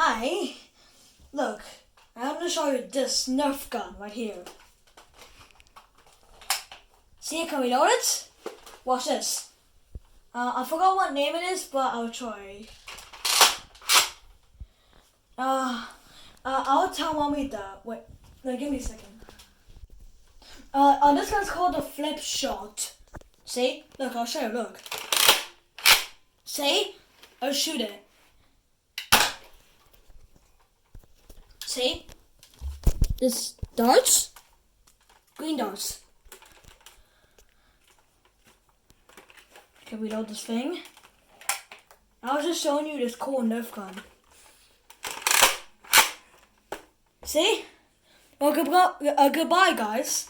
Hi. Look, I'm going to show you this Nerf gun right here. See, can we load it? Watch this. I forgot what name it is, but I'll try. I'll tell mommy that. Wait, no, give me a second. This one's called the flip shot. See? Look, I'll show you, look. See? I'll shoot it. See? This darts? Green darts. Can we load this thing? I was just showing you this cool Nerf gun. See? Well, goodbye, guys.